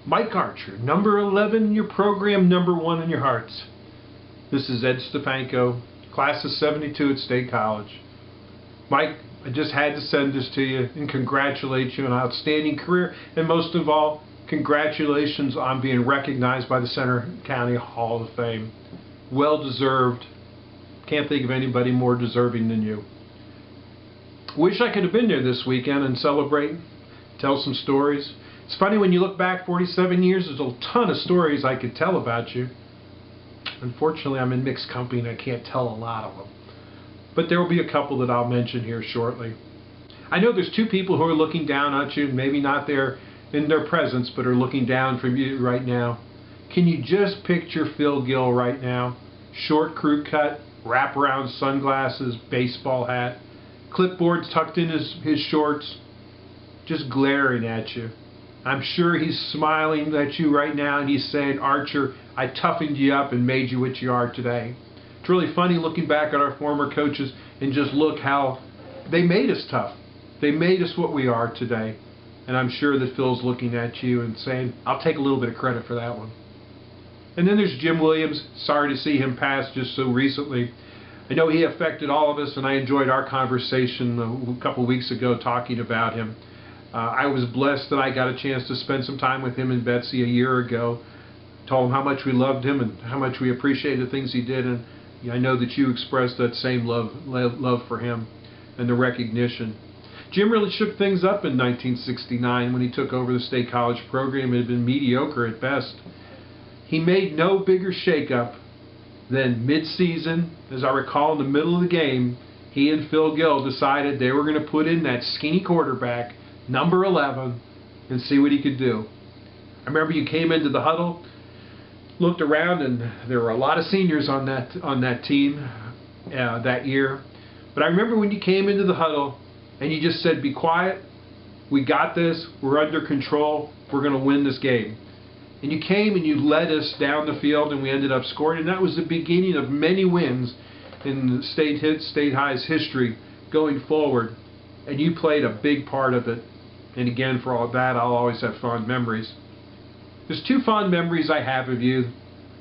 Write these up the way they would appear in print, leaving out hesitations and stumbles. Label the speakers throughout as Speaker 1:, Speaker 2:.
Speaker 1: Mike Archer, number 11 in your program, number 1 in your hearts. This is Ed Stefanko, class of 72 at State College. Mike, I just had to send this to you and congratulate you on an outstanding career, and most of all, congratulations on being recognized by the Center County Hall of Fame. Well deserved. Can't think of anybody more deserving than you. Wish I could have been there this weekend and celebrate, tell some stories. It's funny when you look back 47 years, there's a ton of stories I could tell about you. Unfortunately, I'm in mixed company and I can't tell a lot of them. But there will be a couple that I'll mention here shortly. I know there's two people who are looking down at you, maybe not there in their presence, but are looking down from you right now. Can you just picture Phil Gill right now? Short crew cut, wraparound sunglasses, baseball hat, clipboard tucked in his shorts, just glaring at you. I'm sure he's smiling at you right now and he's saying, Archer, I toughened you up and made you what you are today. It's really funny looking back at our former coaches and just look how they made us tough. They made us what we are today. And I'm sure that Phil's looking at you and saying, I'll take a little bit of credit for that one. And then there's Jim Williams. Sorry to see him pass just so recently. I know he affected all of us, and I enjoyed our conversation a couple weeks ago talking about him. I was blessed that I got a chance to spend some time with him and Betsy a year ago. Told him how much we loved him and how much we appreciated the things he did, and I know that you expressed that same love for him and the recognition. Jim really shook things up in 1969 when he took over the State College program. It had been mediocre at best. He made no bigger shakeup than mid-season, as I recall, in the middle of the game, he and Phil Gill decided they were going to put in that skinny quarterback, number 11, and see what he could do. I remember you came into the huddle, looked around, and there were a lot of seniors on that team that year. But I remember when you came into the huddle and you just said, be quiet, we got this, we're under control, we're going to win this game. And you came and you led us down the field and we ended up scoring, and that was the beginning of many wins in State High's history going forward. And you played a big part of it. And again, for all that, I'll always have fond memories. There's two fond memories I have of you.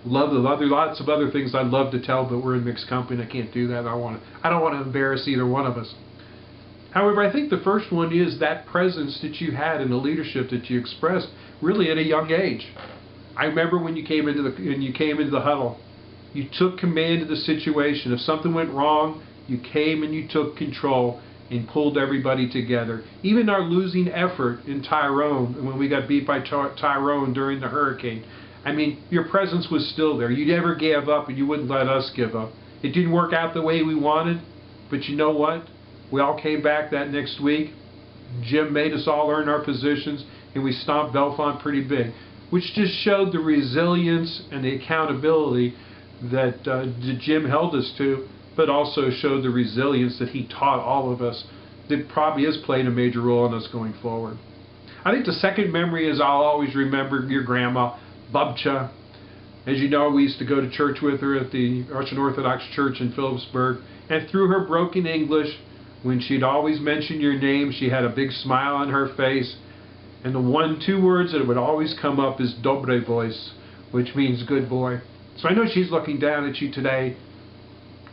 Speaker 1: Lots of other things I'd love to tell, but we're in mixed company. I can't do that. I don't want to embarrass either one of us. However, I think the first one is that presence that you had and the leadership that you expressed really at a young age. I remember when you came into the huddle, you took command of the situation. If something went wrong, you came and you took control and pulled everybody together. Even our losing effort in Tyrone, when we got beat by Tyrone during the hurricane, I mean, your presence was still there. You never gave up and you wouldn't let us give up. It didn't work out the way we wanted, but you know what? We all came back that next week. Jim made us all earn our positions, and we stomped Bellefonte pretty big, which just showed the resilience and the accountability that Jim held us to, but also showed the resilience that he taught all of us that probably has played a major role in us going forward. I think the second memory is I'll always remember your grandma, Bubcha. As you know, we used to go to church with her at the Russian Orthodox Church in Phillipsburg, and through her broken English, when she'd always mention your name, she had a big smile on her face, and the two words that would always come up is dobre voice, which means good boy. So I know she's looking down at you today,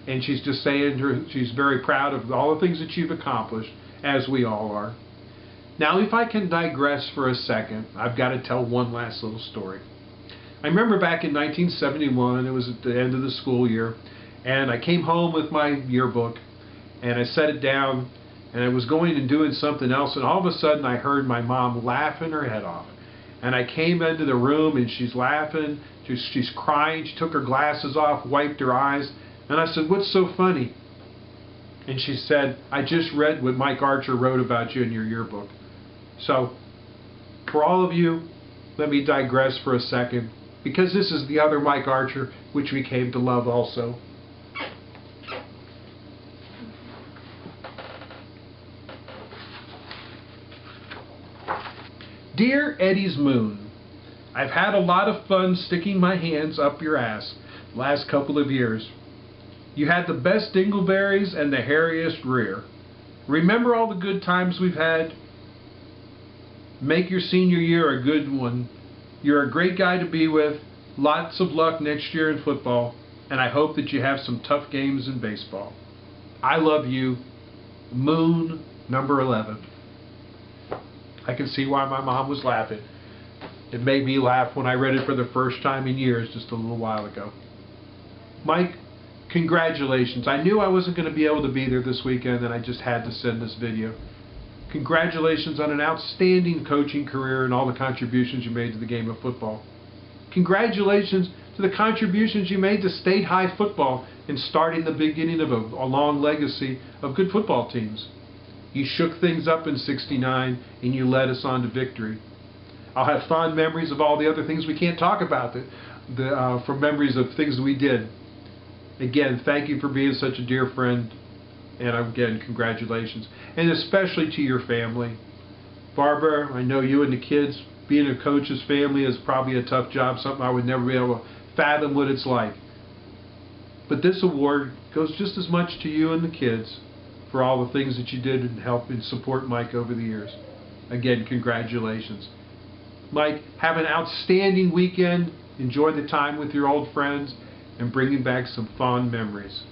Speaker 1: and she's just saying she's very proud of all the things that you've accomplished, as we all are. Now, if I can digress for a second, I've got to tell one last little story. I remember back in 1971, it was at the end of the school year, and I came home with my yearbook, and I set it down, and I was going and doing something else, and all of a sudden I heard my mom laughing her head off. And I came into the room, and she's laughing, she's crying, she took her glasses off, wiped her eyes, and I said, what's so funny? And she said, I just read what Mike Archer wrote about you in your yearbook. So, for all of you, let me digress for a second, because this is the other Mike Archer, which we came to love also. Dear Eddie's Moon, I've had a lot of fun sticking my hands up your ass the last couple of years. You had the best dingleberries and the hairiest rear. Remember all the good times we've had? Make your senior year a good one. You're a great guy to be with. Lots of luck next year in football, and I hope that you have some tough games in baseball. I love you. Moon number 11. I can see why my mom was laughing. It made me laugh when I read it for the first time in years just a little while ago. Mike, congratulations. I knew I wasn't going to be able to be there this weekend, and I just had to send this video. Congratulations on an outstanding coaching career and all the contributions you made to the game of football. Congratulations to the contributions you made to state high football in starting the beginning of a long legacy of good football teams. You shook things up in '69 and you led us on to victory. I'll have fond memories of all the other things we can't talk about from memories of things we did. Again, thank you for being such a dear friend, and again, congratulations. And especially to your family. Barbara, I know you and the kids, being a coach's family is probably a tough job, something I would never be able to fathom what it's like. But this award goes just as much to you and the kids for all the things that you did and help and support Mike over the years. Again, congratulations. Mike, have an outstanding weekend. Enjoy the time with your old friends and bringing back some fond memories.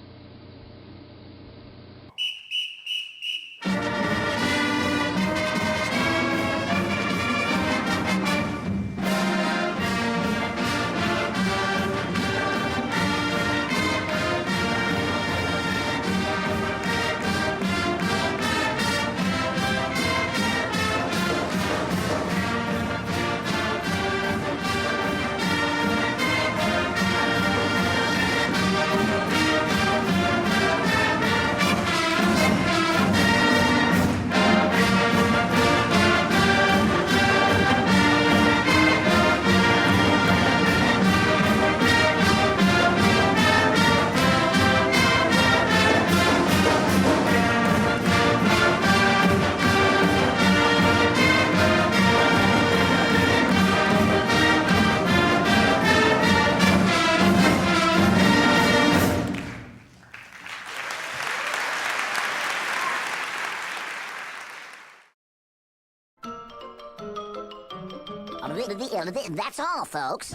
Speaker 2: That's all, folks.